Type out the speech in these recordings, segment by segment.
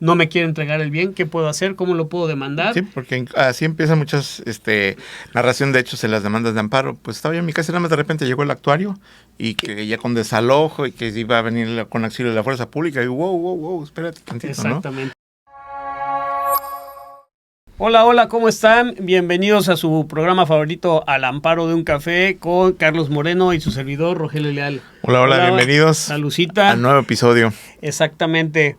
no me quiere entregar el bien, ¿qué puedo hacer? ¿Cómo lo puedo demandar? Sí, porque así empiezan muchas narración de hechos en las demandas de amparo. Pues estaba yo en mi casa y nada más de repente llegó el actuario y que ya con desalojo y que iba a venir con auxilio de la fuerza pública y wow, espérate tantito, exactamente. Hola, ¿cómo están? Bienvenidos a su programa favorito, Al Amparo de un Café, con Carlos Moreno y su servidor, Rogelio Leal. Hola, bienvenidos. Salucita. Al nuevo episodio. Exactamente.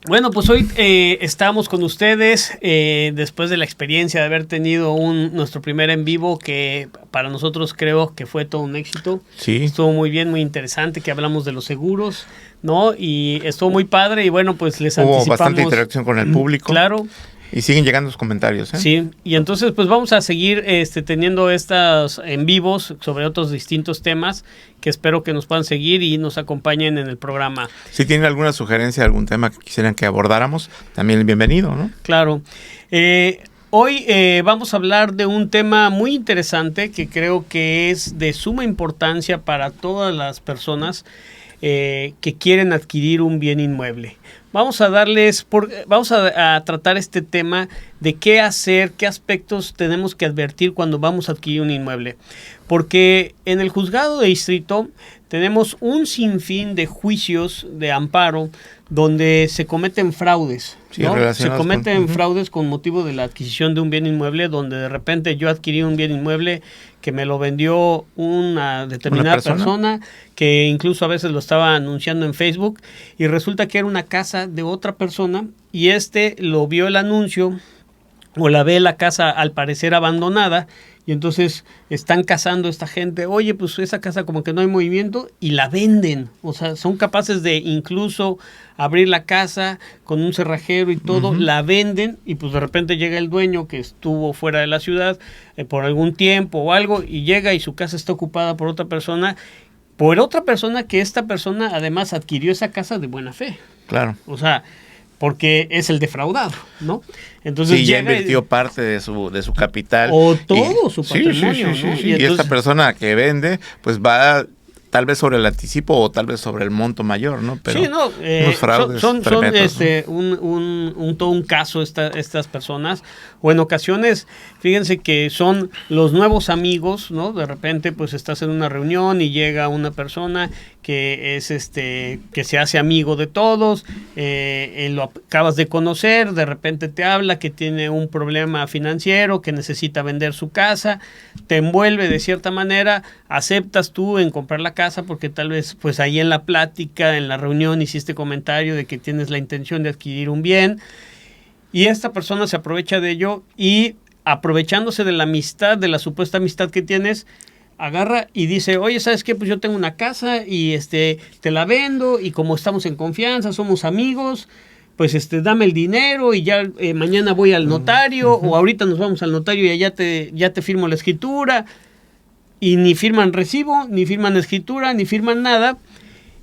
Bueno, pues hoy estamos con ustedes después de la experiencia de haber tenido nuestro primer en vivo, que para nosotros creo que fue todo un éxito. Sí. Estuvo muy bien, muy interesante, que hablamos de los seguros, ¿no? Y estuvo muy padre y bueno, pues les anticipamos. Hubo bastante interacción con el público. Claro. Y siguen llegando los comentarios, ¿eh? Sí, y entonces pues vamos a seguir teniendo estas en vivos sobre otros distintos temas que espero que nos puedan seguir y nos acompañen en el programa. Si tienen alguna sugerencia, algún tema que quisieran que abordáramos, también bienvenido, ¿no? Claro. Hoy vamos a hablar de un tema muy interesante que creo que es de suma importancia para todas las personas que quieren adquirir un bien inmueble. Vamos a tratar este tema de qué hacer, qué aspectos tenemos que advertir cuando vamos a adquirir un inmueble. Porque en el juzgado de distrito tenemos un sinfín de juicios de amparo donde se cometen fraudes, ¿no? Sí, se cometen fraudes con motivo de la adquisición de un bien inmueble, donde de repente yo adquirí un bien inmueble que me lo vendió una determinada persona, que incluso a veces lo estaba anunciando en Facebook, y resulta que era una casa de otra persona, y lo vio el anuncio, o la ve la casa al parecer abandonada, y entonces están cazando esta gente, oye, pues esa casa como que no hay movimiento, y la venden. O sea, son capaces de incluso abrir la casa con un cerrajero y todo, la venden, y pues de repente llega el dueño que estuvo fuera de la ciudad por algún tiempo o algo, y llega y su casa está ocupada por otra persona que esta persona además adquirió esa casa de buena fe. Claro. O sea, porque es el defraudado, ¿no? Entonces sí, ya invirtió parte de su capital. O todo su patrimonio, sí, ¿no? Y esta persona que vende, pues va tal vez sobre el anticipo o tal vez sobre el monto mayor, ¿no? Pero sí, no, unos fraudes son tremendos, ¿no? todo un caso estas personas, o en ocasiones, fíjense que son los nuevos amigos, ¿no? De repente, pues estás en una reunión y llega una persona que es que se hace amigo de todos, lo acabas de conocer, de repente te habla que tiene un problema financiero, que necesita vender su casa, te envuelve de cierta manera, aceptas tú en comprar la casa porque tal vez pues ahí en la plática, en la reunión hiciste comentario de que tienes la intención de adquirir un bien, y esta persona se aprovecha de ello y aprovechándose de la amistad, de la supuesta amistad que tienes, agarra y dice, oye, ¿sabes qué? Pues yo tengo una casa y te la vendo, y como estamos en confianza, somos amigos, pues dame el dinero y ya mañana voy al notario, o ahorita nos vamos al notario y ya te firmo la escritura, y ni firman recibo, ni firman escritura, ni firman nada,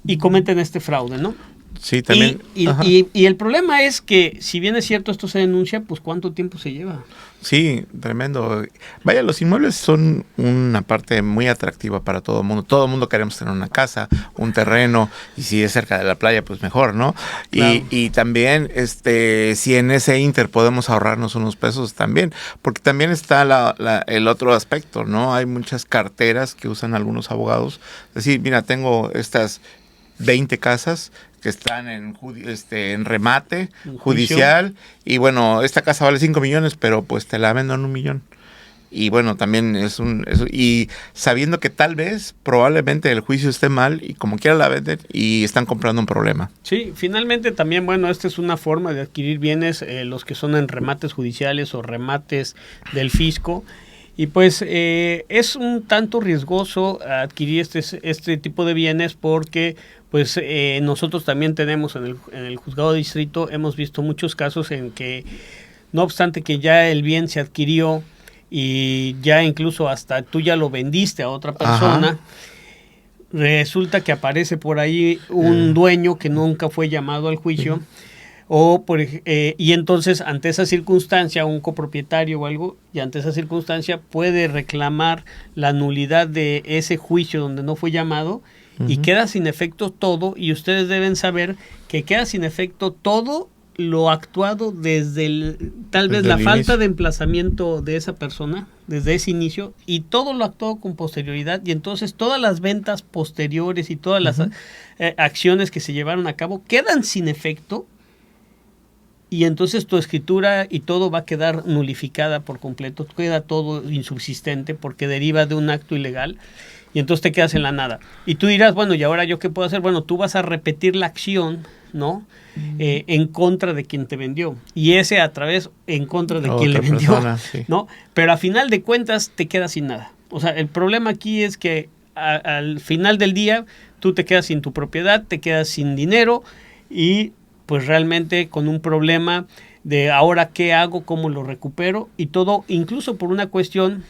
y cometen este fraude, ¿no? Sí, también. Y el problema es que, si bien es cierto esto se denuncia, pues ¿cuánto tiempo se lleva? Sí, tremendo. Vaya, los inmuebles son una parte muy atractiva para todo el mundo. Todo el mundo queremos tener una casa, un terreno, y si es cerca de la playa, pues mejor, ¿no? Claro. Y también, si en ese inter podemos ahorrarnos unos pesos también, porque también está el otro aspecto, ¿no? Hay muchas carteras que usan algunos abogados. Es decir, mira, tengo estas 20 casas que están en remate judicial, y bueno, esta casa vale 5 millones, pero pues te la vendo en 1 millón. Y bueno, también y sabiendo que tal vez, probablemente el juicio esté mal, y como quiera la venden y están comprando un problema. Sí, finalmente también, bueno, esta es una forma de adquirir bienes, los que son en remates judiciales o remates del fisco. Y pues es un tanto riesgoso adquirir este tipo de bienes, porque pues nosotros también tenemos en el juzgado de distrito, hemos visto muchos casos en que, no obstante que ya el bien se adquirió y ya incluso hasta tú ya lo vendiste a otra persona, resulta que aparece por ahí un dueño que nunca fue llamado al juicio, Y entonces ante esa circunstancia, un copropietario o algo, y ante esa circunstancia puede reclamar la nulidad de ese juicio donde no fue llamado y queda sin efecto todo, y ustedes deben saber que queda sin efecto todo lo actuado desde tal vez la falta de emplazamiento de esa persona, desde ese inicio, y todo lo actuado con posterioridad, y entonces todas las ventas posteriores y todas las acciones que se llevaron a cabo quedan sin efecto, y entonces tu escritura y todo va a quedar nulificada por completo, queda todo insubsistente porque deriva de un acto ilegal, y entonces te quedas en la nada. Y tú dirás, bueno, ¿y ahora yo qué puedo hacer? Bueno, tú vas a repetir la acción, ¿no? En contra de quien te vendió, y ese a través en contra de quien le vendió, persona, sí. ¿No? Pero a final de cuentas te quedas sin nada. O sea, el problema aquí es que al final del día tú te quedas sin tu propiedad, te quedas sin dinero y pues realmente con un problema de ahora qué hago, cómo lo recupero, y todo incluso por una cuestión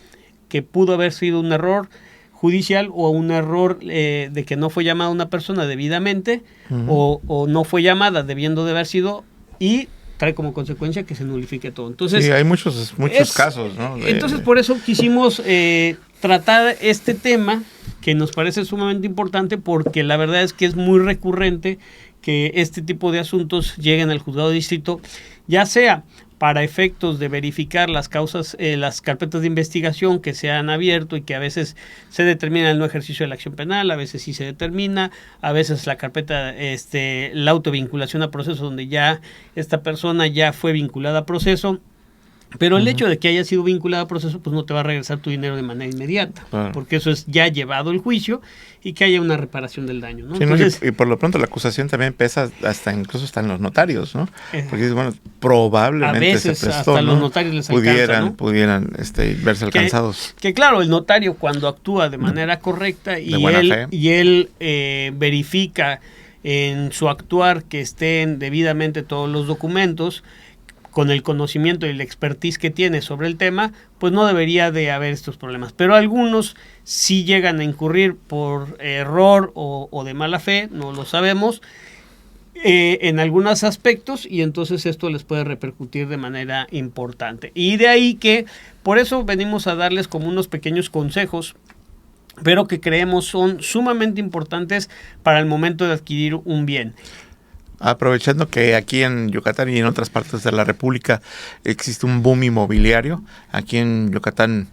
que pudo haber sido un error judicial o un error de que no fue llamada una persona debidamente o no fue llamada debiendo de haber sido, y trae como consecuencia que se nulifique todo. Entonces, sí, hay muchos casos, ¿no? Entonces por eso quisimos tratar este tema que nos parece sumamente importante, porque la verdad es que es muy recurrente que este tipo de asuntos lleguen al juzgado de distrito, ya sea para efectos de verificar las causas, las carpetas de investigación que se han abierto y que a veces se determina el no ejercicio de la acción penal, a veces sí se determina, a veces la carpeta, la autovinculación a proceso, donde ya esta persona ya fue vinculada a proceso. Pero el hecho de que haya sido vinculado a proceso, pues no te va a regresar tu dinero de manera inmediata, porque eso es ya llevado el juicio y que haya una reparación del daño, ¿no? Sí, entonces, y por lo pronto la acusación también pesa incluso hasta en los notarios, ¿no? Porque bueno, probablemente a veces se prestó, hasta ¿no? los notarios les alcanza, ¿no? Pudieran verse alcanzados. Que claro, el notario cuando actúa de manera correcta y él verifica en su actuar que estén debidamente todos los documentos, con el conocimiento y la expertise que tiene sobre el tema, pues no debería de haber estos problemas. Pero algunos sí llegan a incurrir por error o de mala fe, no lo sabemos, en algunos aspectos, y entonces esto les puede repercutir de manera importante. Y de ahí que, por eso venimos a darles como unos pequeños consejos, pero que creemos son sumamente importantes para el momento de adquirir un bien. Aprovechando que aquí en Yucatán y en otras partes de la República existe un boom inmobiliario, aquí en Yucatán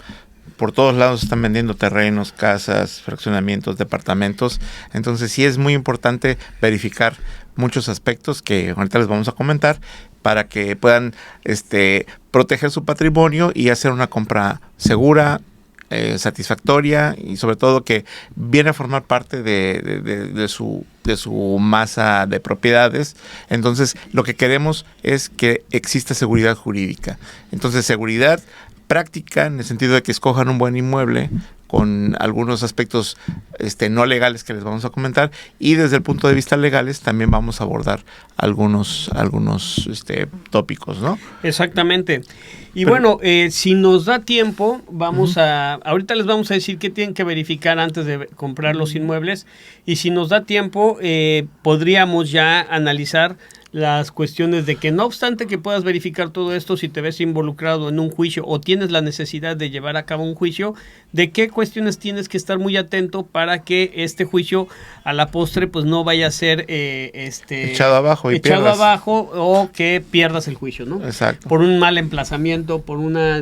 por todos lados están vendiendo terrenos, casas, fraccionamientos, departamentos. Entonces sí es muy importante verificar muchos aspectos que ahorita les vamos a comentar para que puedan proteger su patrimonio y hacer una compra segura, satisfactoria, y sobre todo que viene a formar parte de su masa de propiedades. Entonces lo que queremos es que exista seguridad jurídica. Entonces seguridad práctica en el sentido de que escojan un buen inmueble con algunos aspectos no legales que les vamos a comentar, y desde el punto de vista legales también vamos a abordar algunos tópicos, ¿no? Exactamente. Y bueno, si nos da tiempo, ahorita les vamos a decir qué tienen que verificar antes de comprar los inmuebles, y si nos da tiempo, podríamos ya analizar las cuestiones de que no obstante que puedas verificar todo esto, si te ves involucrado en un juicio o tienes la necesidad de llevar a cabo un juicio, de qué cuestiones tienes que estar muy atento para que este juicio a la postre pues no vaya a ser echado abajo o que pierdas el juicio, ¿no? Exacto. Por un mal emplazamiento, por una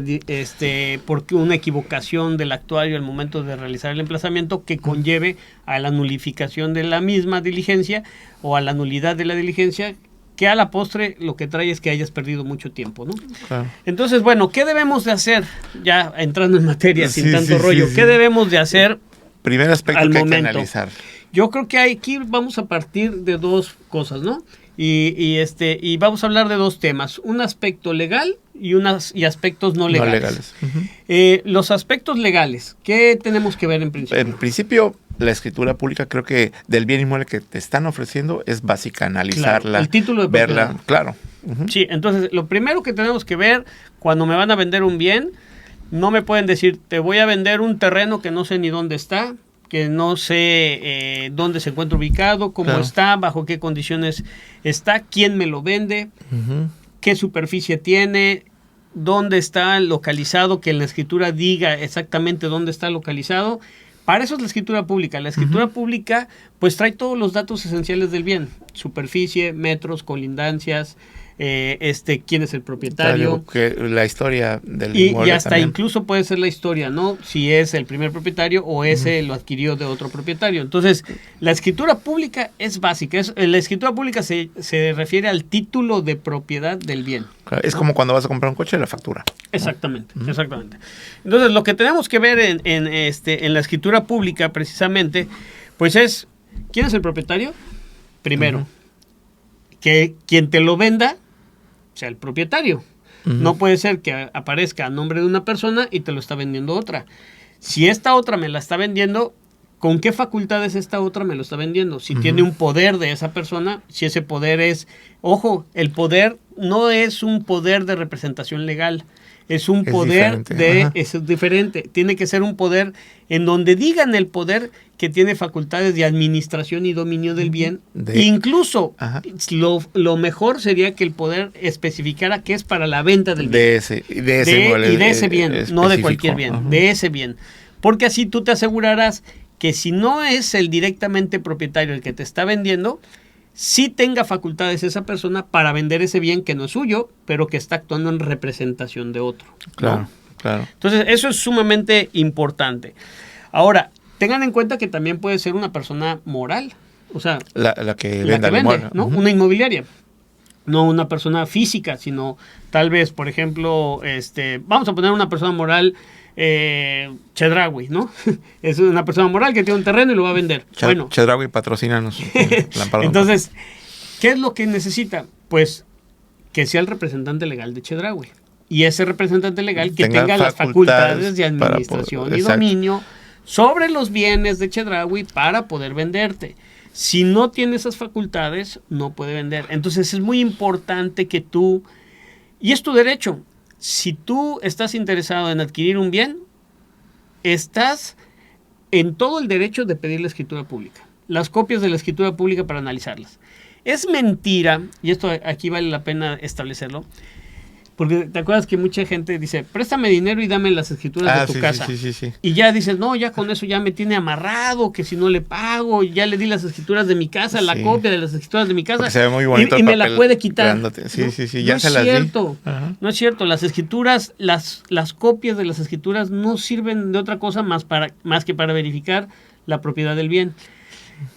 equivocación del actuario al momento de realizar el emplazamiento que conlleve a la nulificación de la misma diligencia o a la nulidad de la diligencia, que a la postre lo que trae es que hayas perdido mucho tiempo, ¿no? Claro. Entonces, bueno, ¿qué debemos de hacer? Ya entrando en materia, sin tanto rollo, ¿qué debemos de hacer? Primer aspecto que hay que analizar. Yo creo que aquí vamos a partir de dos cosas, ¿no? Y vamos a hablar de dos temas, un aspecto legal y aspectos no legales. Uh-huh. Los aspectos legales, ¿qué tenemos que ver en principio? En principio, la escritura pública, creo que del bien inmueble que te están ofreciendo es básica, analizarla, claro, el título de verla, propiedad. Claro. Uh-huh. Sí, entonces lo primero que tenemos que ver cuando me van a vender un bien, no me pueden decir, te voy a vender un terreno que no sé ni dónde está, que no sé dónde se encuentra ubicado, cómo Claro. está, bajo qué condiciones está, quién me lo vende, qué superficie tiene, dónde está localizado, que en la escritura diga exactamente dónde está localizado. Para eso es la escritura pública. La escritura pública pues trae todos los datos esenciales del bien: superficie, metros, colindancias, quién es el propietario. Que la historia del Y inmueble hasta también. incluso puede ser la historia, ¿no? Si es el primer propietario o ese lo adquirió de otro propietario. Entonces, la escritura pública es básica. La escritura pública se refiere al título de propiedad del bien. Claro, es como cuando vas a comprar un coche, la factura. Exactamente, exactamente. Entonces, lo que tenemos que ver en la escritura pública, precisamente, pues es, ¿quién es el propietario? Primero, que quien te lo venda sea el propietario. No puede ser que aparezca a nombre de una persona y te lo está vendiendo otra. Si esta otra me la está vendiendo, ¿con qué facultades esta otra me lo está vendiendo? Si tiene un poder de esa persona, si ese poder es... Ojo, el poder no es un poder de representación legal, es un poder diferente. es diferente. Tiene que ser un poder en donde digan el poder que tiene facultades de administración y dominio del bien. Incluso lo mejor sería que el poder especificara que es para la venta del bien. De ese bien, no de cualquier bien, de ese bien. Porque así tú te asegurarás que si no es el directamente propietario el que te está vendiendo, sí tenga facultades esa persona para vender ese bien que no es suyo, pero que está actuando en representación de otro. Claro, ¿no? claro. Entonces, eso es sumamente importante. Ahora, tengan en cuenta que también puede ser una persona moral. O sea, la que vende, ¿no? Una inmobiliaria. No una persona física, sino tal vez, por ejemplo, vamos a poner una persona moral, Chedraui, ¿no? Es una persona moral que tiene un terreno y lo va a vender. Bueno, Chedraui, patrocínanos. Entonces, ¿qué es lo que necesita? Pues que sea el representante legal de Chedraui. Y ese representante legal que tenga las facultades de administración y dominio sobre los bienes de Chedraui para poder venderte. Si no tiene esas facultades, no puede vender. Entonces es muy importante que tú, y es tu derecho, si tú estás interesado en adquirir un bien, estás en todo el derecho de pedir la escritura pública, las copias de la escritura pública para analizarlas. Es mentira, y esto aquí vale la pena establecerlo, porque te acuerdas que mucha gente dice, préstame dinero y dame las escrituras de tu casa. Sí. Y ya dices, no, ya con eso ya me tiene amarrado, que si no le pago, ya le di las escrituras de mi casa, la copia de las escrituras de mi casa. Porque se ve muy bonito y me la puede quitar. Sí, ¿no? ya no se es las cierto, di. No es cierto. Las escrituras, las copias de las escrituras no sirven de otra cosa más que para verificar la propiedad del bien.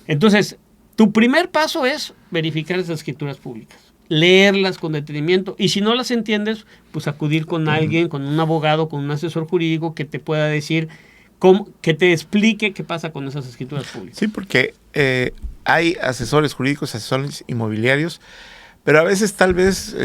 Entonces, tu primer paso es verificar esas escrituras públicas, leerlas con detenimiento, y si no las entiendes, pues acudir con alguien, con un abogado, con un asesor jurídico que te pueda decir, que te explique qué pasa con esas escrituras públicas. Sí, porque hay asesores jurídicos, asesores inmobiliarios, pero a veces tal vez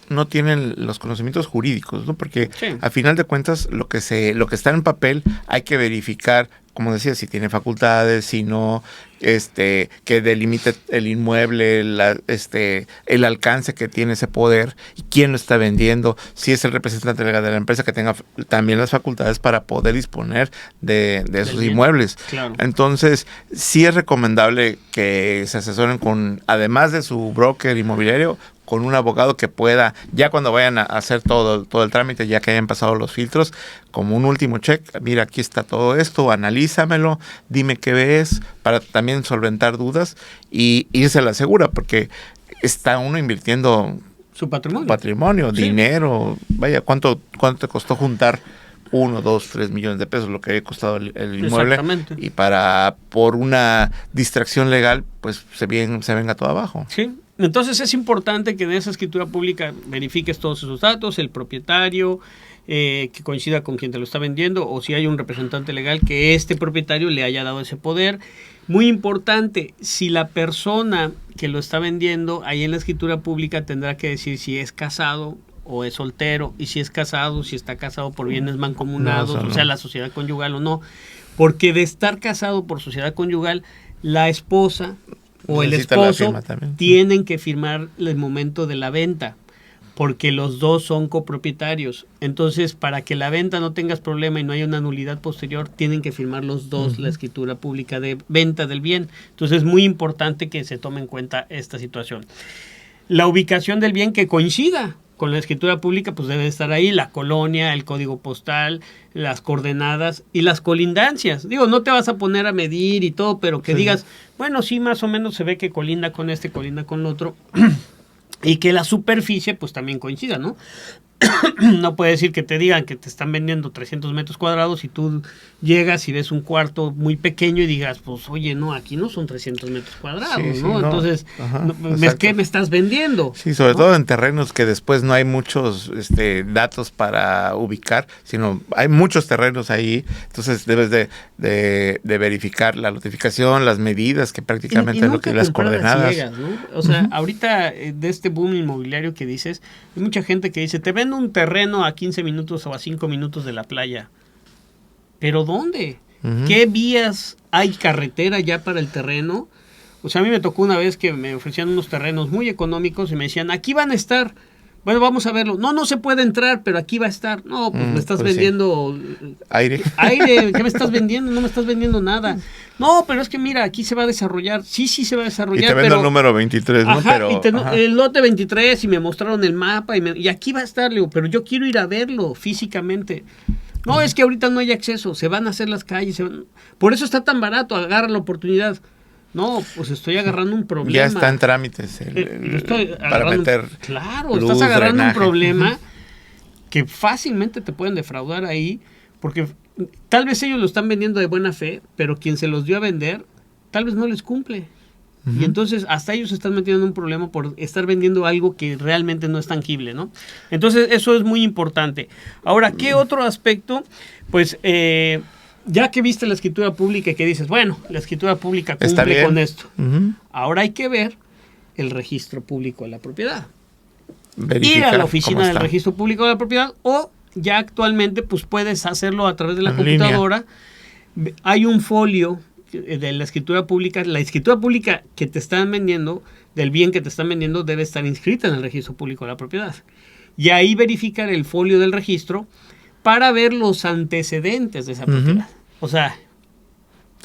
no tienen los conocimientos jurídicos, ¿no? Porque a final de cuentas lo que está en papel hay que verificar, como decía, si tiene facultades, si no, que delimite el inmueble, el alcance que tiene ese poder y quién lo está vendiendo, si es el representante legal de la empresa que tenga también las facultades para poder disponer de esos inmuebles. Claro. Entonces, sí es recomendable que se asesoren además de su broker inmobiliario, con un abogado que pueda, ya cuando vayan a hacer todo el trámite, ya que hayan pasado los filtros, como un último check, mira, aquí está todo esto, analízamelo, dime qué ves, para también solventar dudas y irse a la segura, porque está uno invirtiendo su patrimonio, sí. Dinero, vaya, ¿cuánto te costó juntar 1, 2, 3 millones de pesos, lo que había costado el inmueble? Exactamente. Y por una distracción legal, pues se venga todo abajo. Sí. Entonces es importante que en esa escritura pública verifiques todos esos datos, el propietario, que coincida con quien te lo está vendiendo, o si hay un representante legal que este propietario le haya dado ese poder. Muy importante, si la persona que lo está vendiendo, ahí en la escritura pública tendrá que decir si es casado o es soltero, y si es casado, si está casado por bienes mancomunados, o sea, la sociedad conyugal o no, porque de estar casado por sociedad conyugal, la esposa o el esposo tienen que firmar el momento de la venta, porque los dos son copropietarios. Entonces, para que la venta no tengas problema y no haya una nulidad posterior, tienen que firmar los dos la escritura pública de venta del bien. Entonces, es muy importante que se tome en cuenta esta situación. La ubicación del bien que coincida con la escritura pública, pues debe estar ahí la colonia, el código postal, las coordenadas y las colindancias. Digo, no te vas a poner a medir y todo, pero que digas, bueno, sí, más o menos se ve que colinda con este, colinda con el otro. Y que la superficie pues también coincida, ¿no? No puede decir que te digan que te están vendiendo 300 metros cuadrados y tú llegas y ves un cuarto muy pequeño y digas, pues oye, no, aquí no son 300 metros cuadrados, Sí, ¿no? no. Entonces, Ajá, ¿qué me estás vendiendo? Sí, sobre ¿no? todo en terrenos que después no hay muchos datos para ubicar, sino hay muchos terrenos ahí, entonces debes de verificar la notificación, las medidas, que prácticamente es lo que las coordenadas. Ciegas, ¿no? O sea, ahorita de este boom inmobiliario que dices, hay mucha gente que dice, te vendo un terreno a 15 minutos o a 5 minutos de la playa. ¿Pero dónde? ¿Qué vías hay carretera ya para el terreno? O sea, a mí me tocó una vez que me ofrecían unos terrenos muy económicos y me decían, aquí van a estar. Bueno, vamos a verlo. No se puede entrar, pero aquí va a estar. No, pues me estás vendiendo... Aire. Aire, ¿qué me estás vendiendo? No me estás vendiendo nada. No, pero es que mira, aquí se va a desarrollar. Sí, se va a desarrollar. Y te vendo el número 23, ¿no? Ajá, el lote 23 y me mostraron el mapa y aquí va a estar, Leo, pero yo quiero ir a verlo físicamente. No, es que ahorita no hay acceso, se van a hacer las calles. Por eso está tan barato, agarra la oportunidad. No, pues estoy agarrando un problema. Ya está en trámites para meter claro, luz, estás agarrando drenaje. un problema que fácilmente te pueden defraudar ahí, porque tal vez ellos lo están vendiendo de buena fe, pero quien se los dio a vender, tal vez no les cumple. Y entonces hasta ellos se están metiendo en un problema por estar vendiendo algo que realmente no es tangible, ¿no? Entonces eso es muy importante. Ahora, ¿qué otro aspecto? Pues... ya que viste la escritura pública y que dices, bueno, la escritura pública cumple con esto. Ahora hay que ver el registro público de la propiedad. Ir a la oficina del registro público de la propiedad, o ya actualmente pues puedes hacerlo a través de la computadora. Hay un folio de la escritura pública. La escritura pública que te están vendiendo, del bien que te están vendiendo, debe estar inscrita en el registro público de la propiedad. Y ahí verificar el folio del registro para ver los antecedentes de esa propiedad. O sea,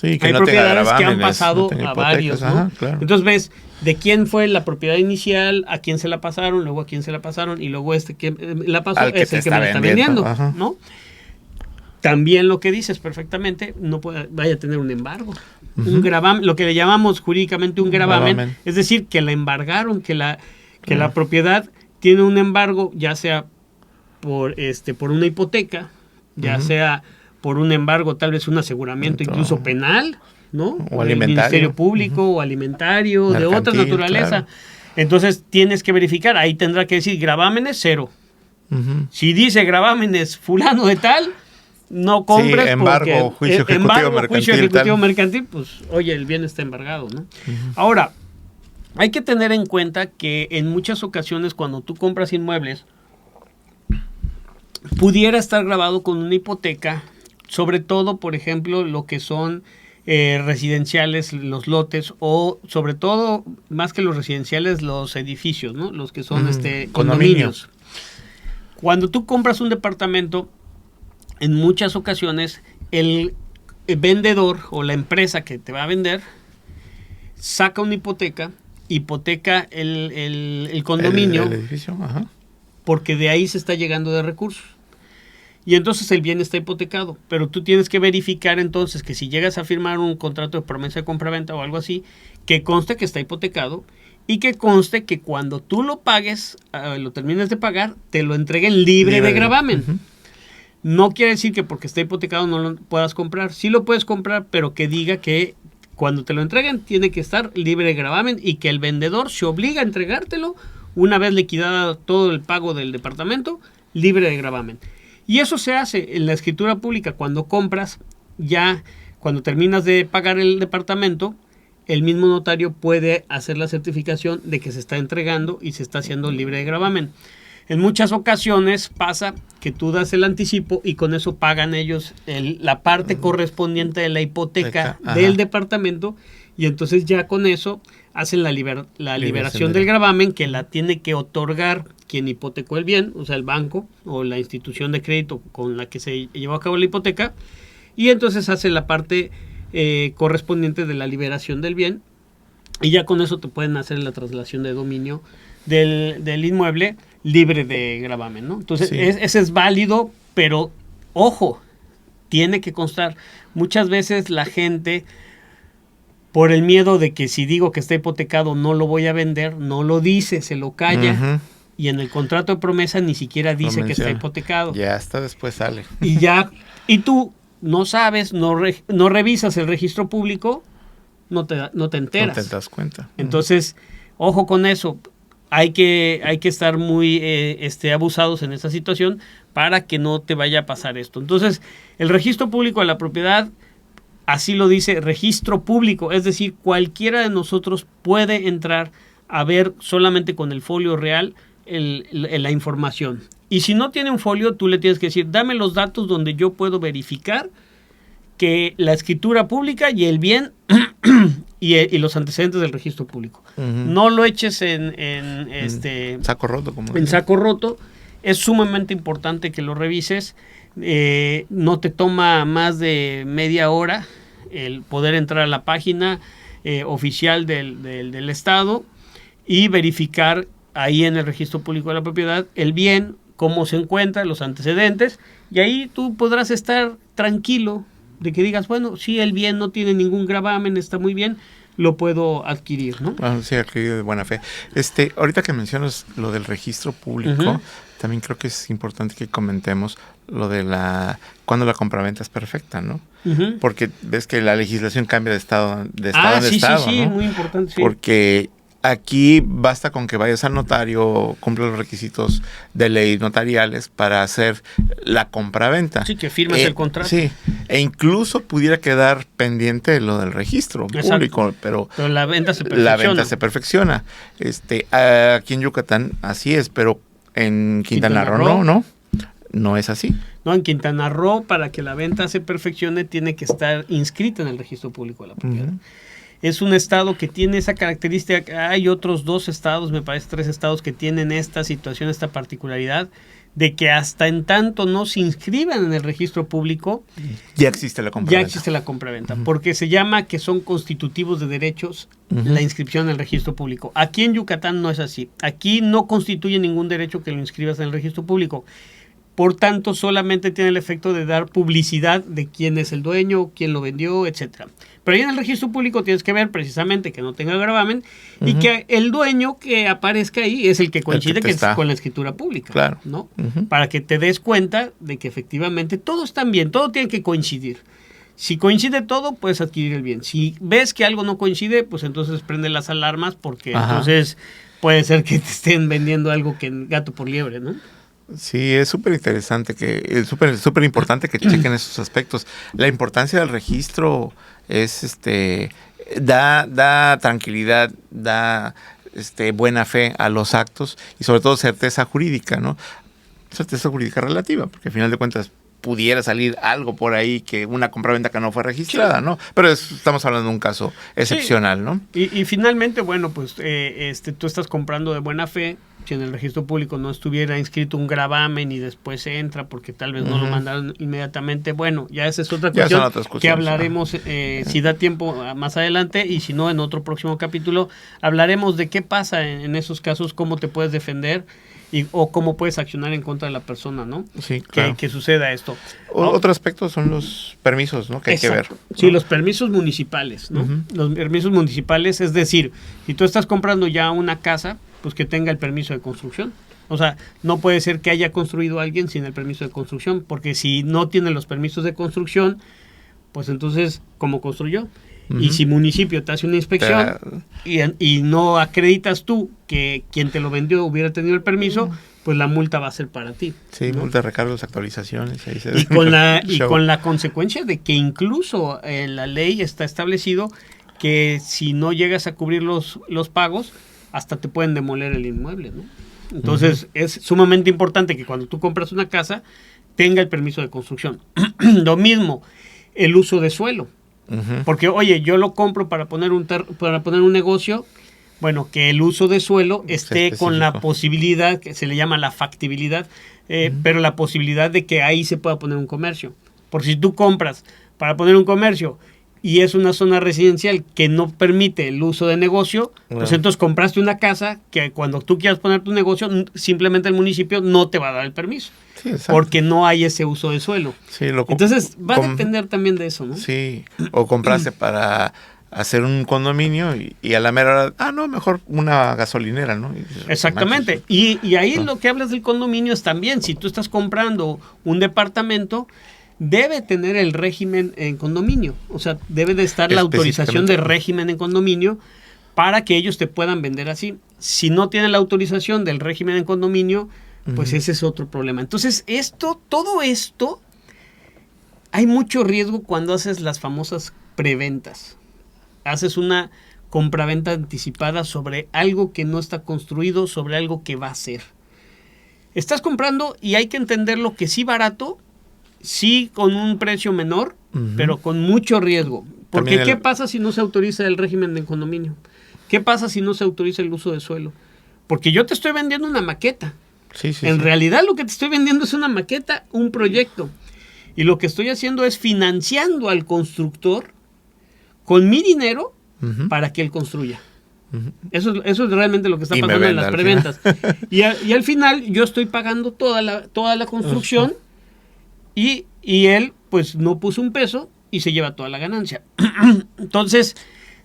sí, que hay no propiedades que han no pasado a varios, ¿no? Ajá, claro. Entonces ves de quién fue la propiedad inicial, a quién se la pasaron, luego a quién se la pasaron, y luego que la pasó es el que me la está vendiendo, ¿no? También lo que dices perfectamente, no vaya a tener un embargo. Un gravamen, lo que le llamamos jurídicamente un gravamen, es decir, que la embargaron, que la propiedad tiene un embargo, ya sea por una hipoteca, ya sea por un embargo, tal vez un aseguramiento incluso penal, ¿no? O del Ministerio Público o alimentario, mercantil, de otra naturaleza. Claro. Entonces tienes que verificar, ahí tendrá que decir gravámenes 0. Si dice gravámenes fulano de tal, no compres, sí, embargo, porque juicio ejecutivo mercantil, pues oye, el bien está embargado, ¿no? Ahora, hay que tener en cuenta que en muchas ocasiones cuando tú compras inmuebles, pudiera estar grabado con una hipoteca, sobre todo, por ejemplo, lo que son residenciales, los lotes, o sobre todo, más que los residenciales, los edificios, ¿no? Los que son condominios. Cuando tú compras un departamento, en muchas ocasiones, el vendedor o la empresa que te va a vender saca una hipoteca el condominio, el edificio, porque de ahí se está llegando de recursos. Y entonces el bien está hipotecado, pero tú tienes que verificar entonces que si llegas a firmar un contrato de promesa de compraventa o algo así, que conste que está hipotecado y que conste que cuando tú lo pagues, lo termines de pagar, te lo entreguen libre de gravamen. No quiere decir que porque está hipotecado no lo puedas comprar. Sí lo puedes comprar, pero que diga que cuando te lo entreguen tiene que estar libre de gravamen y que el vendedor se obliga a entregártelo una vez liquidado todo el pago del departamento, libre de gravamen. Y eso se hace en la escritura pública cuando compras, ya cuando terminas de pagar el departamento, el mismo notario puede hacer la certificación de que se está entregando y se está haciendo libre de gravamen. En muchas ocasiones pasa que tú das el anticipo y con eso pagan ellos la parte correspondiente de la hipoteca del departamento, y entonces ya con eso hacen la liberación del gravamen, que la tiene que otorgar quien hipotecó el bien, o sea, el banco o la institución de crédito con la que se llevó a cabo la hipoteca, y entonces hace la parte correspondiente de la liberación del bien, y ya con eso te pueden hacer la traslación de dominio del inmueble libre de gravamen, ¿no? Entonces, ese es válido, pero ojo, tiene que constar. Muchas veces la gente, por el miedo de que si digo que está hipotecado no lo voy a vender, no lo dice, se lo calla. Y en el contrato de promesa ni siquiera dice que está hipotecado. Ya hasta después sale. Y tú no sabes, no revisas el registro público, no te enteras. No te das cuenta. Entonces, ojo con eso. Hay que estar muy abusados en esta situación para que no te vaya a pasar esto. Entonces, el registro público de la propiedad, así lo dice, registro público, es decir, cualquiera de nosotros puede entrar a ver solamente con el folio real la información. Y si no tiene un folio, tú le tienes que decir, dame los datos donde yo puedo verificar que la escritura pública y el bien y los antecedentes del registro público. No lo eches en saco roto. Saco roto. Es sumamente importante que lo revises. No te toma más de media hora el poder entrar a la página oficial del Estado y verificar ahí en el registro público de la propiedad el bien, cómo se encuentra, los antecedentes, y ahí tú podrás estar tranquilo de que digas, bueno, sí, el bien no tiene ningún gravamen, está muy bien, lo puedo adquirir, ¿no? Sí, adquirido de buena fe. Ahorita que mencionas lo del registro público, también creo que es importante que comentemos lo de cuando la compraventa es perfecta, ¿no? Porque ves que la legislación cambia de estado en estado, sí, ¿no? Muy importante, sí. Porque aquí basta con que vayas al notario, cumpla los requisitos de ley notariales para hacer la compraventa. Sí, que firmas el contrato. Sí, e incluso pudiera quedar pendiente lo del registro público, pero la venta se perfecciona. Aquí en Yucatán así es, pero en Quintana Roo no es así. No, en Quintana Roo, para que la venta se perfeccione, tiene que estar inscrita en el registro público de la propiedad. Es un estado que tiene esa característica. Hay otros 2 estados, me parece 3 estados que tienen esta situación, esta particularidad, de que hasta en tanto no se inscriban en el registro público, ya existe la compraventa. Porque se llama que son constitutivos de derechos la inscripción en el registro público. Aquí en Yucatán no es así. Aquí no constituye ningún derecho que lo inscribas en el registro público. Por tanto, solamente tiene el efecto de dar publicidad de quién es el dueño, quién lo vendió, etcétera. Pero ahí en el registro público tienes que ver precisamente que no tenga gravamen y que el dueño que aparezca ahí es el que coincide con la escritura pública. Claro. ¿No? Para que te des cuenta de que efectivamente todo está bien, todo tiene que coincidir. Si coincide todo, puedes adquirir el bien. Si ves que algo no coincide, pues entonces prende las alarmas porque entonces puede ser que te estén vendiendo algo que gato por liebre, ¿no? Sí, es súper interesante, es súper importante que chequen esos aspectos. La importancia del registro es, da tranquilidad, da buena fe a los actos y sobre todo certeza jurídica, ¿no? Certeza jurídica relativa, porque al final de cuentas pudiera salir algo por ahí que una compraventa que no fue registrada, ¿no? Pero estamos hablando de un caso excepcional, ¿no? Y finalmente, bueno, pues tú estás comprando de buena fe. Si en el registro público no estuviera inscrito un gravamen y después se entra porque tal vez no lo mandaron inmediatamente, bueno, ya esa es otra cuestión que hablaremos si da tiempo más adelante, y si no en otro próximo capítulo hablaremos de qué pasa en esos casos, cómo te puedes defender o cómo puedes accionar en contra de la persona, ¿no? Sí, claro. Que suceda esto. Otro aspecto son los permisos, ¿no? Que hay que ver, ¿no? Sí, los permisos municipales, ¿no? Los permisos municipales, es decir, si tú estás comprando ya una casa, pues que tenga el permiso de construcción. O sea, no puede ser que haya construido alguien sin el permiso de construcción, porque si no tiene los permisos de construcción, pues entonces, ¿cómo construyó? Y si municipio te hace una inspección y no acreditas tú que quien te lo vendió hubiera tenido el permiso, pues la multa va a ser para ti. Sí, ¿no? Multa, recargos, actualizaciones. Y con la consecuencia de que incluso en la ley está establecido que si no llegas a cubrir los pagos, hasta te pueden demoler el inmueble, ¿no? Entonces, es sumamente importante que cuando tú compras una casa, tenga el permiso de construcción. Lo mismo, el uso de suelo. Porque, oye, yo lo compro para poner un negocio, bueno, que el uso de suelo esté con la posibilidad, que se le llama la factibilidad, pero la posibilidad de que ahí se pueda poner un comercio. Porque si tú compras para poner un comercio y es una zona residencial que no permite el uso de negocio, pues entonces compraste una casa que cuando tú quieras poner tu negocio, simplemente el municipio no te va a dar el permiso. Sí, porque no hay ese uso de suelo. Sí, entonces va a depender también de eso, ¿no? Sí, o compraste para hacer un condominio y a la mera hora, no, mejor una gasolinera, ¿no? Exactamente. Y ahí lo que hablas del condominio es también, si tú estás comprando un departamento, debe tener el régimen en condominio. O sea, debe de estar la autorización de régimen en condominio para que ellos te puedan vender así. Si no tienen la autorización del régimen en condominio, pues ese es otro problema. Entonces, todo esto, hay mucho riesgo cuando haces las famosas preventas. Haces una compraventa anticipada sobre algo que no está construido, sobre algo que va a ser. Estás comprando y hay que entenderlo que sí barato, sí con un precio menor, pero con mucho riesgo. Porque ¿qué pasa si no se autoriza el régimen de condominio? ¿Qué pasa si no se autoriza el uso de suelo? Porque yo te estoy vendiendo una maqueta. En realidad lo que te estoy vendiendo es una maqueta, un proyecto. Y lo que estoy haciendo es financiando al constructor con mi dinero para que él construya. Eso es realmente lo que está pasando en las preventas. Y al final yo estoy pagando toda la construcción y él pues no puso un peso y se lleva toda la ganancia. Entonces,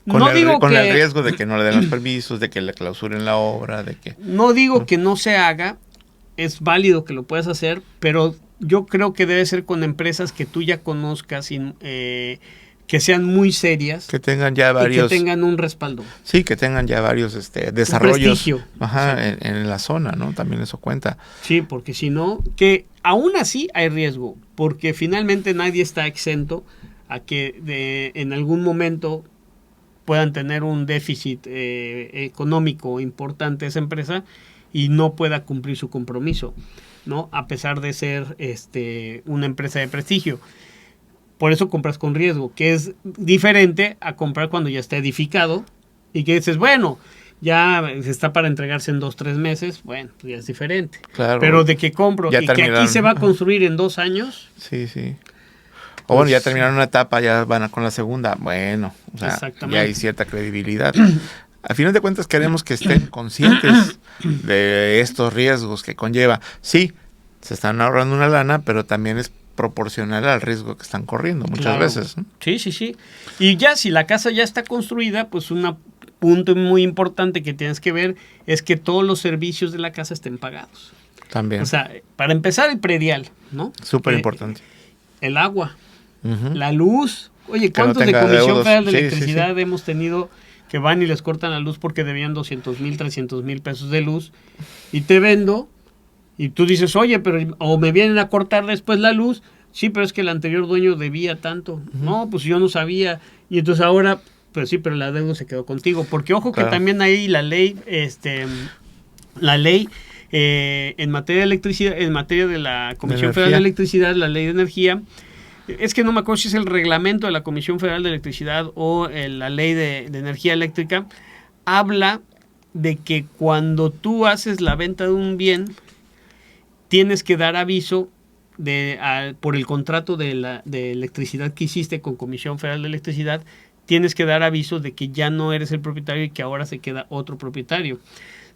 con el riesgo de que no le den los permisos, de que le clausuren la obra, de que... No digo que no se haga, es válido que lo puedas hacer, pero yo creo que debe ser con empresas que tú ya conozcas, que sean muy serias, que tengan ya varios, y que tengan un respaldo. Sí, que tengan ya varios desarrollos en la zona, ¿no? También eso cuenta. Sí, porque si no, que aún así hay riesgo, porque finalmente nadie está exento a que en algún momento puedan tener un déficit económico importante esa empresa y no pueda cumplir su compromiso, ¿no? A pesar de ser una empresa de prestigio. Por eso compras con riesgo, que es diferente a comprar cuando ya está edificado y que dices, bueno, ya está para entregarse en 2-3 meses, bueno, pues ya es diferente. Claro. Pero de que compro y que aquí se va a construir en 2 años. Sí. O bueno, ya terminaron una etapa, ya van con la segunda. Bueno, o sea, ya hay cierta credibilidad. A final de cuentas queremos que estén conscientes de estos riesgos que conlleva. Sí, se están ahorrando una lana, pero también es proporcional al riesgo que están corriendo muchas veces, ¿no? Sí. Y ya si la casa ya está construida, pues un punto muy importante que tienes que ver es que todos los servicios de la casa estén pagados. También. O sea, para empezar el predial, ¿no? Súper importante. El agua, la luz. Oye, ¿cuántos de Comisión Federal de Electricidad hemos tenido que van y les cortan la luz porque debían 200,000, 300,000 pesos de luz y te vendo? Y tú dices, oye, pero o me vienen a cortar después la luz. Sí, pero es que el anterior dueño debía tanto. No, pues yo no sabía. Y entonces ahora, pues sí, pero la deuda se quedó contigo. Porque ojo que también hay la ley, en materia de electricidad, en materia de la Comisión Federal de Electricidad, la ley de energía. Es que no me acuerdo si es el reglamento de la Comisión Federal de Electricidad o la ley de energía eléctrica. Habla de que cuando tú haces la venta de un bien, tienes que dar aviso por el contrato de electricidad que hiciste con Comisión Federal de Electricidad, tienes que dar aviso de que ya no eres el propietario y que ahora se queda otro propietario,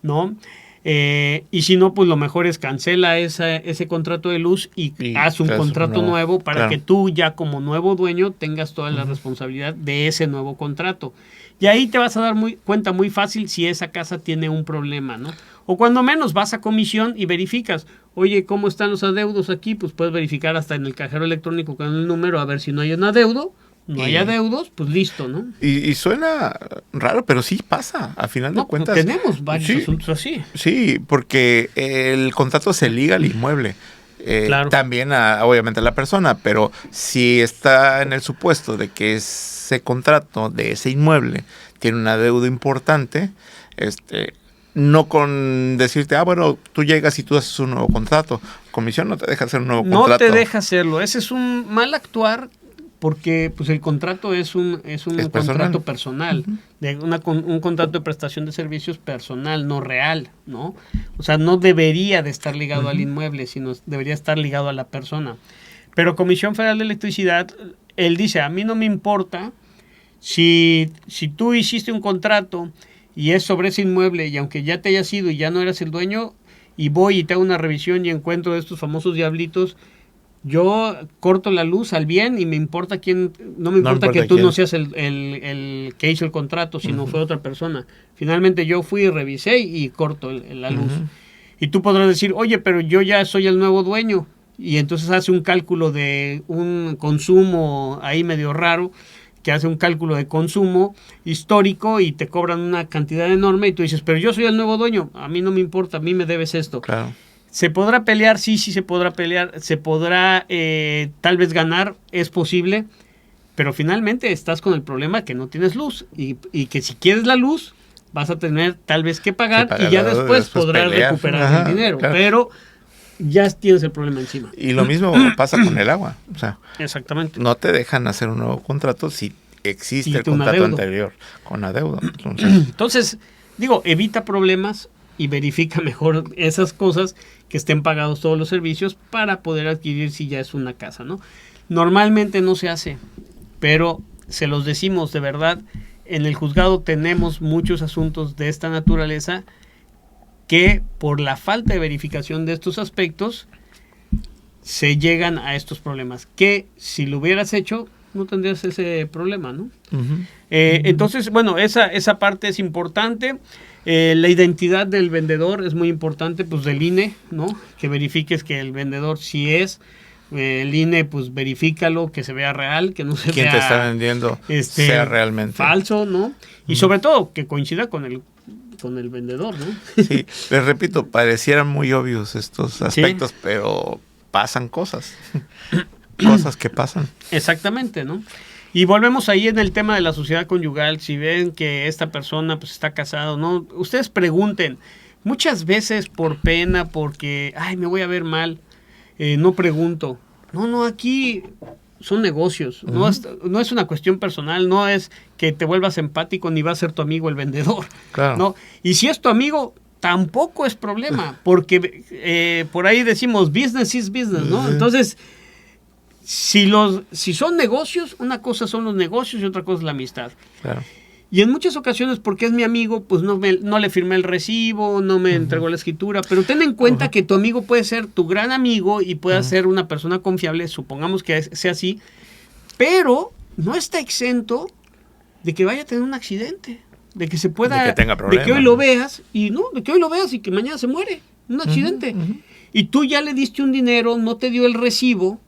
¿no? Y si no, pues lo mejor es cancela ese contrato de luz y haz un contrato nuevo para que tú ya como nuevo dueño tengas toda la responsabilidad de ese nuevo contrato. Y ahí te vas a dar cuenta muy fácil si esa casa tiene un problema, ¿no? O cuando menos vas a comisión y verificas, oye, ¿cómo están los adeudos aquí? Pues puedes verificar hasta en el cajero electrónico con el número a ver si no hay un adeudo. No hay adeudos, pues listo, ¿no? Y suena raro, pero sí pasa, a final de cuentas. Tenemos varios asuntos así. Sí, porque el contrato se liga al inmueble. También obviamente a la persona, pero si está en el supuesto de que ese contrato de ese inmueble tiene una deuda importante, no con decirte, bueno, tú llegas y tú haces un nuevo contrato. Comisión no te deja hacer un nuevo contrato. No te deja hacerlo. Ese es un mal actuar porque pues el contrato es un contrato personal, un contrato de prestación de servicios personal, no real, ¿no? O sea, no debería de estar ligado al inmueble, sino debería estar ligado a la persona. Pero Comisión Federal de Electricidad, él dice, a mí no me importa si tú hiciste un contrato y es sobre ese inmueble y aunque ya te hayas ido y ya no eras el dueño y voy y te hago una revisión y encuentro de estos famosos diablitos, yo corto la luz al bien y me importa quién, no me importa que tú no seas el que hizo el contrato, sino fue otra persona. Finalmente yo fui y revisé y corto la luz. Y tú podrás decir, oye, pero yo ya soy el nuevo dueño. Y entonces hace un cálculo de un consumo ahí medio raro, que hace un cálculo de consumo histórico y te cobran una cantidad enorme y tú dices, pero yo soy el nuevo dueño, a mí no me importa, a mí me debes esto. Claro. ¿Se podrá pelear? Sí, se podrá pelear. ¿Se podrá tal vez ganar? Es posible. Pero finalmente estás con el problema que no tienes luz. Y que si quieres la luz, vas a tener tal vez que pagar y ya después podrás recuperar el dinero. Claro. Pero ya tienes el problema encima. Y lo mismo pasa con el agua. O sea, exactamente. No te dejan hacer un nuevo contrato si existe el contrato anterior con adeudo. Entonces, digo, evita problemas y verifica mejor esas cosas, que estén pagados todos los servicios para poder adquirir si ya es una casa, ¿no? Normalmente no se hace, pero se los decimos de verdad, en el juzgado tenemos muchos asuntos de esta naturaleza que por la falta de verificación de estos aspectos se llegan a estos problemas, que si lo hubieras hecho no tendrías ese problema, ¿no? Entonces, bueno, esa parte es importante. La identidad del vendedor es muy importante, pues del INE, ¿no? Que verifiques que el vendedor sí es. El INE, pues verifícalo, que se vea real, que no se ¿quién vea... te está vendiendo sea realmente falso, ¿no? Y sobre todo, que coincida con el vendedor, ¿no? Sí, les repito, parecieran muy obvios estos aspectos, sí, pero pasan cosas. Cosas que pasan. Exactamente, ¿no? Y volvemos ahí en el tema de la sociedad conyugal. Si ven que esta persona pues está casado, ¿no? Ustedes pregunten. Muchas veces por pena, porque, ay, me voy a ver mal, no pregunto. No, aquí son negocios. No es una cuestión personal, no es que te vuelvas empático ni va a ser tu amigo el vendedor. Claro. ¿No? Y si es tu amigo, tampoco es problema, porque por ahí decimos business is business, ¿no? Entonces... Si son negocios, una cosa son los negocios y otra cosa es la amistad. Claro. Y en muchas ocasiones, porque es mi amigo, pues no le firmé el recibo, no me entregó la escritura, pero ten en cuenta que tu amigo puede ser tu gran amigo y puede ser una persona confiable, supongamos que sea así, pero no está exento de que vaya a tener un accidente, de que se pueda, de que tenga problemas, de que hoy lo veas y que mañana se muere, un accidente. Y tú ya le diste un dinero, no te dio el recibo.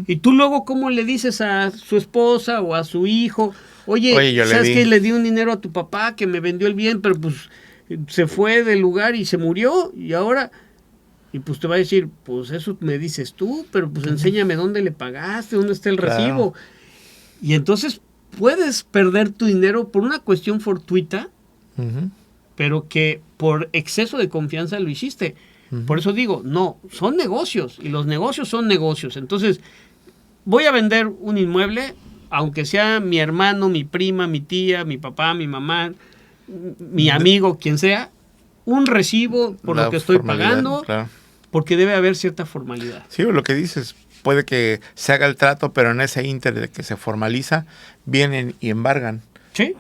Y tú luego, ¿cómo le dices a su esposa o a su hijo? Oye ¿sabes qué? Le di un dinero a tu papá que me vendió el bien, pero pues se fue del lugar y se murió y ahora... Y pues te va a decir, pues eso me dices tú, pero pues enséñame dónde le pagaste, dónde está el recibo. Y entonces puedes perder tu dinero por una cuestión fortuita, pero que por exceso de confianza lo hiciste. Por eso digo, no, son negocios y los negocios son negocios. Entonces, voy a vender un inmueble, aunque sea mi hermano, mi prima, mi tía, mi papá, mi mamá, mi amigo, quien sea, un recibo por lo que estoy pagando, porque debe haber cierta formalidad. Sí, lo que dices, puede que se haga el trato, pero en ese ínter de que se formaliza, vienen y embargan. Sí.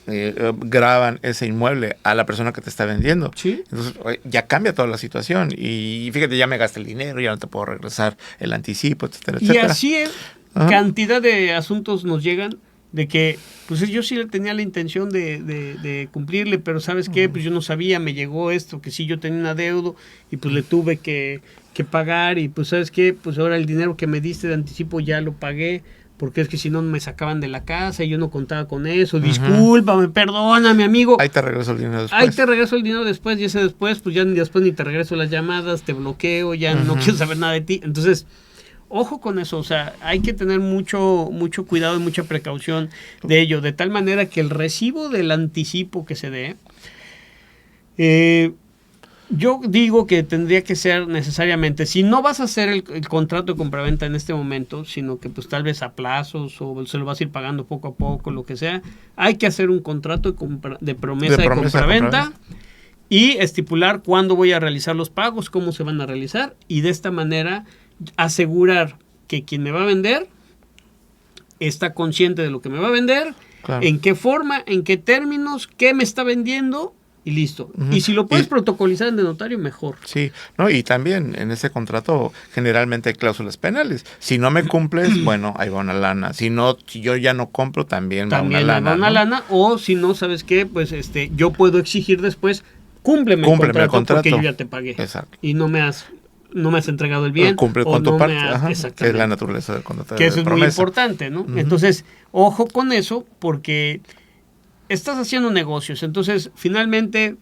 Graban ese inmueble a la persona que te está vendiendo. Sí. Entonces ya cambia toda la situación y fíjate, ya me gasté el dinero, ya no te puedo regresar el anticipo, etcétera, etcétera. Y así es, cantidad de asuntos nos llegan de que pues yo sí tenía la intención de cumplirle, pero ¿sabes qué? Pues yo no sabía, me llegó esto, que sí yo tenía un adeudo y pues le tuve que pagar y pues ¿sabes qué? Pues ahora el dinero que me diste de anticipo ya lo pagué, porque es que si no me sacaban de la casa y yo no contaba con eso. Discúlpame, perdóname, amigo. Ahí te regreso el dinero después. Ahí te regreso el dinero después y ese después, pues ya después ni te regreso las llamadas, te bloqueo, ya no quiero saber nada de ti. Entonces, ojo con eso, o sea, hay que tener mucho cuidado y mucha precaución de ello, de tal manera que el recibo del anticipo que se dé, Yo digo que tendría que ser necesariamente, si no vas a hacer el contrato de compraventa en este momento, sino que pues tal vez a plazos o se lo vas a ir pagando poco a poco, lo que sea, hay que hacer un contrato de promesa de compraventa y estipular cuándo voy a realizar los pagos, cómo se van a realizar, y de esta manera asegurar que quien me va a vender está consciente de lo que me va a vender, claro, en qué forma, en qué términos, qué me está vendiendo, y listo. Y si lo puedes protocolizar en el notario, mejor. Sí, no, y también en ese contrato generalmente hay cláusulas penales. Si no me cumples, bueno, ahí va una lana. Si yo ya no compro, también va una lana. Va una lana, o si no, ¿sabes qué? Pues yo puedo exigir después, cúmpleme el contrato porque yo ya te pagué. Exacto. Y no me has entregado el bien. Cumple con tu parte, que es la naturaleza del contrato. Que eso es muy importante, ¿no? Entonces, ojo con eso, porque estás haciendo negocios. Entonces, finalmente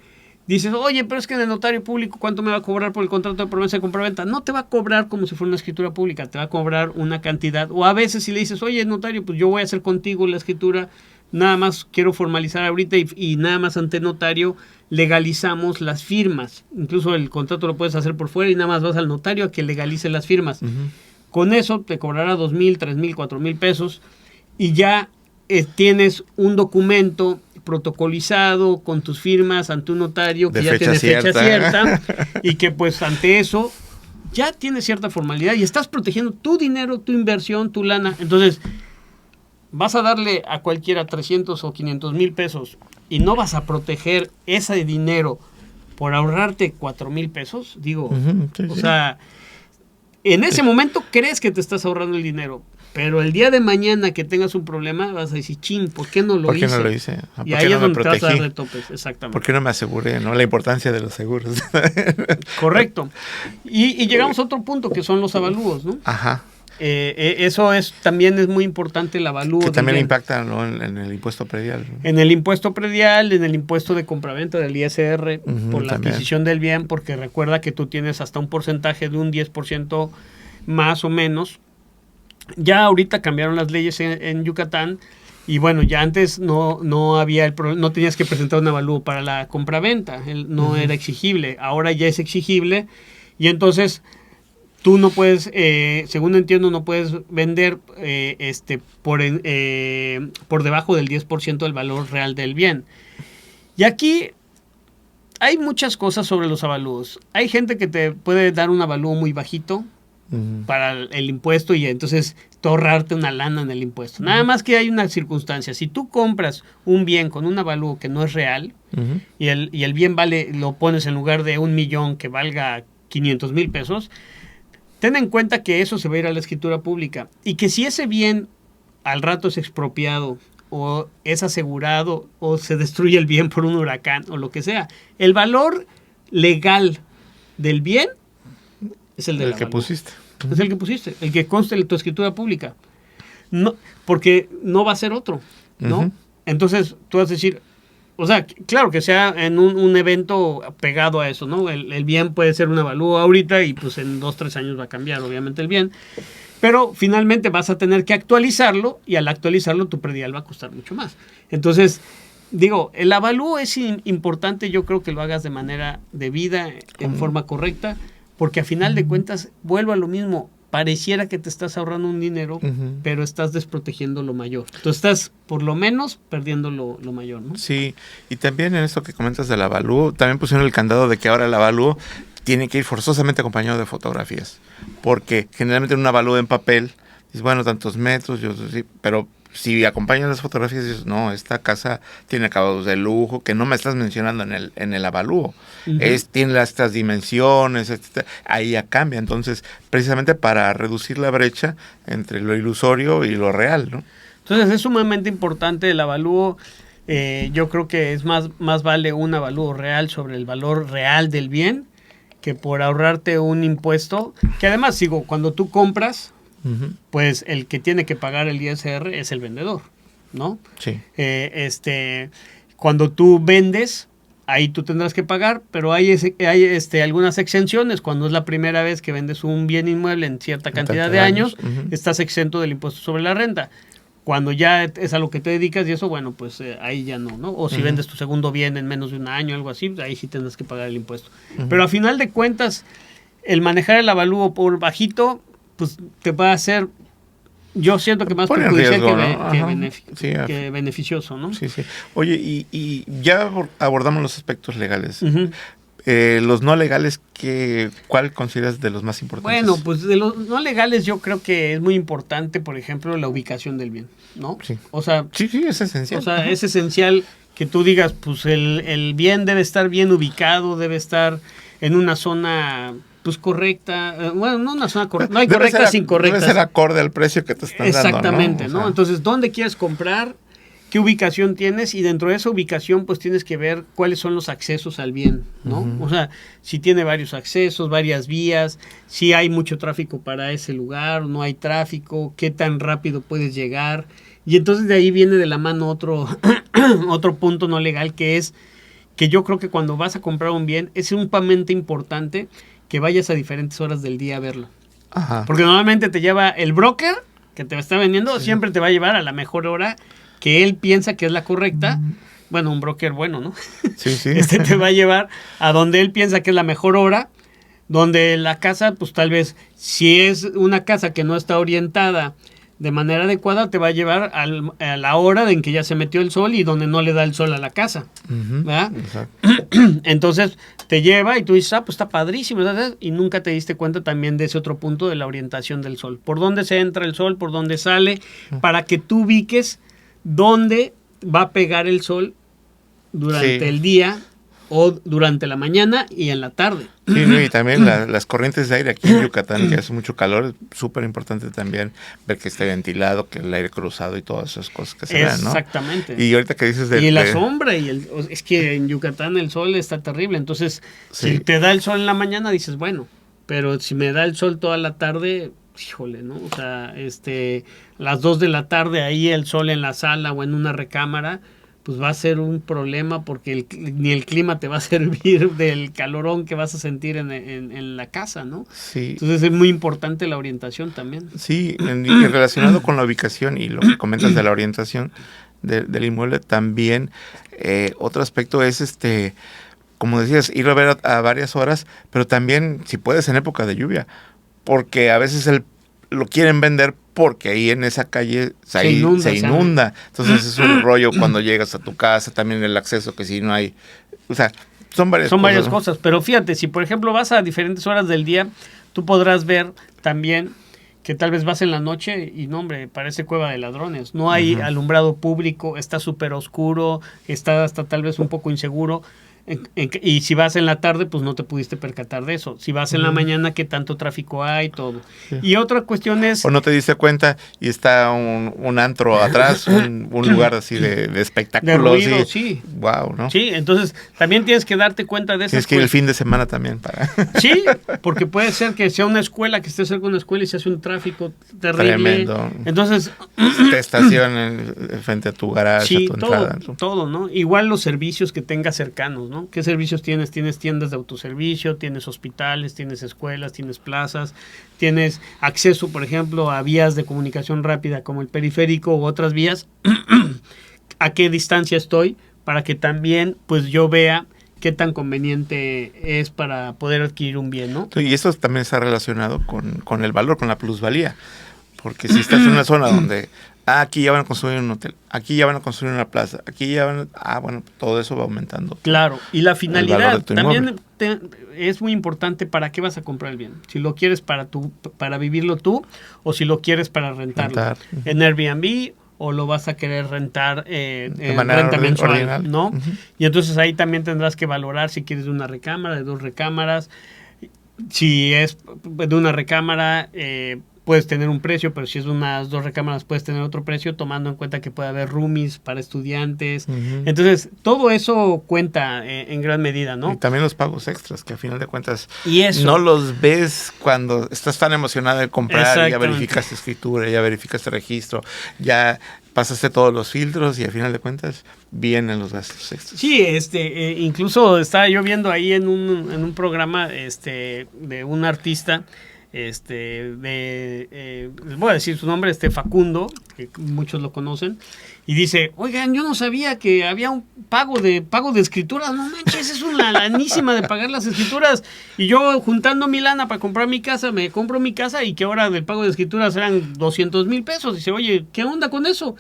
dices, oye, pero es que en el notario público, ¿cuánto me va a cobrar por el contrato de promesa de compraventa? No te va a cobrar como si fuera una escritura pública, te va a cobrar una cantidad. O a veces si le dices, oye, notario, pues yo voy a hacer contigo la escritura, nada más quiero formalizar ahorita y nada más ante notario legalizamos las firmas. Incluso el contrato lo puedes hacer por fuera y nada más vas al notario a que legalice las firmas. Con eso te cobrará 2,000, 3,000, 4,000 pesos y ya tienes un documento protocolizado con tus firmas ante un notario que ya tiene fecha cierta y que pues ante eso ya tienes cierta formalidad y estás protegiendo tu dinero, tu inversión, tu lana. Entonces vas a darle a cualquiera 300 o 500 mil pesos y no vas a proteger ese dinero por ahorrarte 4,000 pesos, digo, o sea, en ese momento crees que te estás ahorrando el dinero, pero el día de mañana que tengas un problema vas a decir, chin, ¿por qué no lo hice? ¿Por qué no lo hice? Y ahí es donde te vas a darle topes, exactamente. ¿Por qué no me aseguré? ¿No? La importancia de los seguros. Correcto. Y llegamos a otro punto que son los avalúos, ¿no? Ajá. Eso también es muy importante, el avalúo. Que también impacta, ¿no? en el impuesto predial, ¿no? En el impuesto predial, en el impuesto de compraventa del ISR, por la adquisición del bien, porque recuerda que tú tienes hasta un porcentaje de un 10% más o menos. Ya ahorita cambiaron las leyes en Yucatán y bueno, ya antes no había no tenías que presentar un avalúo para la compraventa, no era exigible, ahora ya es exigible y entonces tú no puedes, según entiendo, no puedes vender por debajo del 10% del valor real del bien. Y aquí hay muchas cosas sobre los avalúos. Hay gente que te puede dar un avalúo muy bajito para el impuesto y entonces ahorrarte una lana en el impuesto. Nada más que hay una circunstancia. Si tú compras un bien con un avalúo que no es real y el bien lo pones en lugar de 1,000,000 que valga 500,000 pesos, ten en cuenta que eso se va a ir a la escritura pública y que si ese bien al rato es expropiado o es asegurado o se destruye el bien por un huracán o lo que sea, el valor legal del bien es el que pusiste. Es el que pusiste, el que conste en tu escritura pública. No, porque no va a ser otro, ¿no? Entonces tú vas a decir, o sea, claro que sea en un evento pegado a eso, ¿no? El bien puede ser un avalúo ahorita y pues en 2-3 años va a cambiar obviamente el bien. Pero finalmente vas a tener que actualizarlo y al actualizarlo tu predial va a costar mucho más. Entonces, digo, el avalúo es importante, yo creo que lo hagas de manera debida, en forma correcta, porque a final de cuentas, vuelvo a lo mismo, pareciera que te estás ahorrando un dinero, pero estás desprotegiendo lo mayor. Entonces estás, por lo menos, perdiendo lo mayor, ¿no? Sí, y también en esto que comentas del avalúo, también pusieron el candado de que ahora el avalúo tiene que ir forzosamente acompañado de fotografías, porque generalmente en un avalúo en papel, dices, bueno, tantos metros, yo sí, pero si acompañan las fotografías, dices, no, esta casa tiene acabados de lujo, que no me estás mencionando en el avalúo. Tiene estas dimensiones, ahí ya cambia. Entonces, precisamente para reducir la brecha entre lo ilusorio y lo real, ¿no? Entonces, es sumamente importante el avalúo. Yo creo que es más vale un avalúo real sobre el valor real del bien que por ahorrarte un impuesto. Que además, cuando tú compras, pues el que tiene que pagar el ISR es el vendedor, ¿no? Sí. Cuando tú vendes, ahí tú tendrás que pagar, pero hay algunas exenciones. Cuando es la primera vez que vendes un bien inmueble en cierta cantidad de años, estás exento del impuesto sobre la renta. Cuando ya es a lo que te dedicas y eso, bueno, pues ahí ya no. O si vendes tu segundo bien en menos de un año, algo así, ahí sí tendrás que pagar el impuesto. Pero a final de cuentas, el manejar el avalúo por bajito, pues te va a hacer, yo siento que más perjudicial que beneficioso, ¿no? Sí. Oye, y ya abordamos los aspectos legales. Los no legales, ¿cuál consideras de los más importantes? Bueno, pues de los no legales yo creo que es muy importante, por ejemplo, la ubicación del bien, ¿no? Sí. O sea, sí, es esencial. O sea, es esencial que tú digas, pues el bien debe estar bien ubicado, debe estar en una zona pues correcta, bueno, no una zona correcta, no hay correctas incorrectas. Debe ser acorde al precio que te están dando, ¿no? Exactamente, ¿no? Entonces, ¿dónde quieres comprar? ¿Qué ubicación tienes? Y dentro de esa ubicación, pues tienes que ver cuáles son los accesos al bien, ¿no? O sea, si tiene varios accesos, varias vías, si hay mucho tráfico para ese lugar, no hay tráfico, qué tan rápido puedes llegar. Y entonces de ahí viene de la mano otro punto no legal, que es que yo creo que cuando vas a comprar un bien, es sumamente importante que vayas a diferentes horas del día a verlo. Ajá. Porque normalmente te lleva el broker que te está vendiendo, siempre te va a llevar a la mejor hora que él piensa que es la correcta. Bueno, un broker bueno, ¿no? Sí. Te va a llevar a donde él piensa que es la mejor hora, donde la casa, pues tal vez, si es una casa que no está orientada de manera adecuada, te va a llevar a la hora en que ya se metió el sol y donde no le da el sol a la casa, ¿verdad? Exacto. Entonces te lleva y tú dices, pues está padrísimo, ¿sabes? Y nunca te diste cuenta también de ese otro punto de la orientación del sol. Por dónde se entra el sol, por dónde sale, para que tú ubiques dónde va a pegar el sol durante el día o durante la mañana y en la tarde. Sí, y también las corrientes de aire aquí en Yucatán, que hace mucho calor, es súper importante también ver que esté ventilado, que el aire cruzado y todas esas cosas que se vean, ¿no? Exactamente. Y ahorita que dices y la sombra, es que en Yucatán el sol está terrible, entonces si te da el sol en la mañana dices, bueno, pero si me da el sol toda la tarde, híjole, ¿no? O sea, las 2 de la tarde ahí el sol en la sala o en una recámara, pues va a ser un problema porque ni el clima te va a servir del calorón que vas a sentir en la casa, ¿no? Sí. Entonces es muy importante la orientación también. Sí, y relacionado con la ubicación y lo que comentas de la orientación del inmueble también, otro aspecto es como decías, ir a ver a varias horas, pero también si puedes en época de lluvia, porque a veces lo quieren vender porque ahí en esa calle se inunda. Entonces es un rollo cuando llegas a tu casa, también el acceso que si no hay, o sea, son varias cosas, pero fíjate, si por ejemplo vas a diferentes horas del día, tú podrás ver también que tal vez vas en la noche y no, hombre, parece cueva de ladrones, no hay alumbrado público, está súper oscuro, está hasta tal vez un poco inseguro. Y si vas en la tarde, pues no te pudiste percatar de eso. Si vas en la mañana, ¿qué tanto tráfico hay? Todo. Sí. Y otra cuestión es... O no te diste cuenta y está un antro atrás, un lugar así de espectáculos. De ruido, sí. Wow, ¿no? Sí, entonces también tienes que darte cuenta de eso. Tienes que ir el fin de semana también para... Sí, porque puede ser que sea una escuela, que estés cerca de una escuela y se hace un tráfico terrible. Tremendo. Entonces... Te estacionan frente a tu garaje, sí, a tu entrada. Todo, ¿no? Igual los servicios que tengas cercanos, ¿no? ¿Qué servicios tienes? Tienes tiendas de autoservicio, tienes hospitales, tienes escuelas, tienes plazas, tienes acceso, por ejemplo, a vías de comunicación rápida como el periférico u otras vías. ¿A qué distancia estoy? Para que también, pues, yo vea qué tan conveniente es para poder adquirir un bien, ¿no? Y eso también está relacionado con el valor, con la plusvalía. Porque si estás en una zona donde... aquí ya van a construir un hotel, aquí ya van a construir una plaza, aquí ya van a... bueno, todo eso va aumentando. Claro, y la finalidad también es muy importante para qué vas a comprar el bien. Si lo quieres para vivirlo tú o si lo quieres para rentarlo. En Airbnb o lo vas a querer rentar en renta mensual, ordinal, ¿no? Y entonces ahí también tendrás que valorar si quieres de una recámara, de 2 recámaras. Si es de una recámara... puedes tener un precio, pero si es unas 2 recámaras puedes tener otro precio, tomando en cuenta que puede haber roomies para estudiantes. Entonces, todo eso cuenta en gran medida, ¿no? Y también los pagos extras, que a final de cuentas y eso, no los ves cuando estás tan emocionado de comprar, y ya verificaste escritura, ya verificaste registro, ya pasaste todos los filtros y a final de cuentas vienen los gastos extras. Sí, incluso estaba yo viendo ahí en un programa de un artista les voy a decir su nombre, Facundo, que muchos lo conocen, y dice, oigan, yo no sabía que había un pago de escrituras, no manches, es una lanísima de pagar las escrituras, y yo juntando mi lana para comprar mi casa, me compro mi casa, y que ahora del pago de escrituras eran 200,000 pesos, dice, oye, ¿qué onda con eso?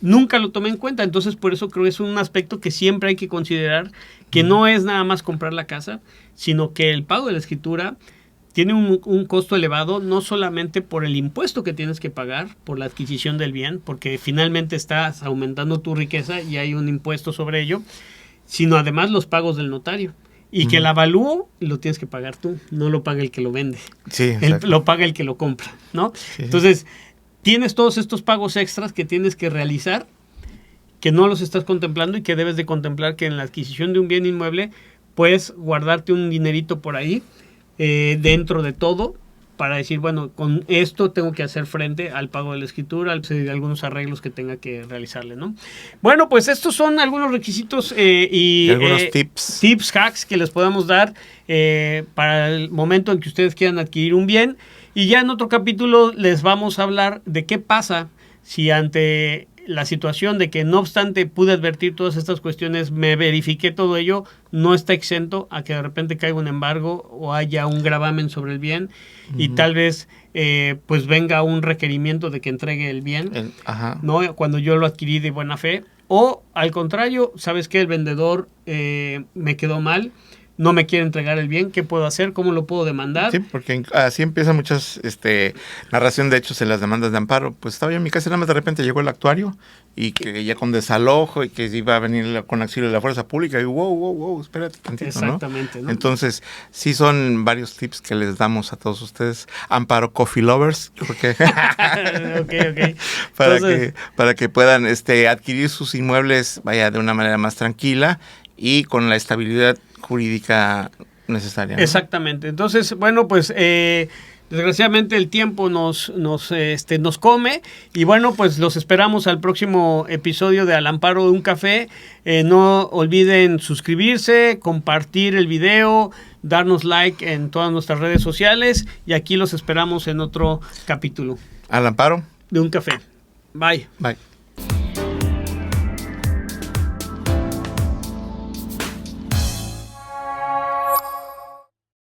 Nunca lo tomé en cuenta, entonces por eso creo que es un aspecto que siempre hay que considerar, que no es nada más comprar la casa, sino que el pago de la escritura tiene un costo elevado, no solamente por el impuesto que tienes que pagar por la adquisición del bien, porque finalmente estás aumentando tu riqueza y hay un impuesto sobre ello, sino además los pagos del notario. Y que el avalúo lo tienes que pagar tú, no lo paga el que lo vende, Sí, lo paga el que lo compra, ¿no? Sí. Entonces, tienes todos estos pagos extras que tienes que realizar, que no los estás contemplando y que debes de contemplar que en la adquisición de un bien inmueble puedes guardarte un dinerito por ahí dentro de todo para decir, bueno, con esto tengo que hacer frente al pago de la escritura, algunos arreglos que tenga que realizarle, ¿no? Bueno, pues estos son algunos requisitos y algunos tips, hacks que les podemos dar para el momento en que ustedes quieran adquirir un bien. Y ya en otro capítulo les vamos a hablar de qué pasa si ante la situación de que no obstante pude advertir todas estas cuestiones, me verifiqué todo ello, no está exento a que de repente caiga un embargo o haya un gravamen sobre el bien y tal vez pues venga un requerimiento de que entregue el bien, ¿no? Cuando yo lo adquirí de buena fe, o al contrario, ¿sabes qué? El vendedor me quedó mal, no me quiere entregar el bien, ¿qué puedo hacer? ¿Cómo lo puedo demandar? Sí, porque así empiezan muchas narración de hechos en las demandas de amparo. Pues estaba yo en mi casa y nada más de repente llegó el actuario y que ya con desalojo y que iba a venir con auxilio de la fuerza pública y wow, espérate tantito, exactamente, ¿no? Entonces, sí son varios tips que les damos a todos ustedes. Amparo Coffee Lovers, yo creo que okay. para que puedan adquirir sus inmuebles, vaya, de una manera más tranquila y con la estabilidad jurídica necesaria, ¿no? Exactamente. Entonces, bueno, pues desgraciadamente el tiempo nos come y bueno, pues los esperamos al próximo episodio de Al Amparo de un Café. No olviden suscribirse, compartir el video, darnos like en todas nuestras redes sociales y aquí los esperamos en otro capítulo. Al Amparo de un Café. Bye. Bye.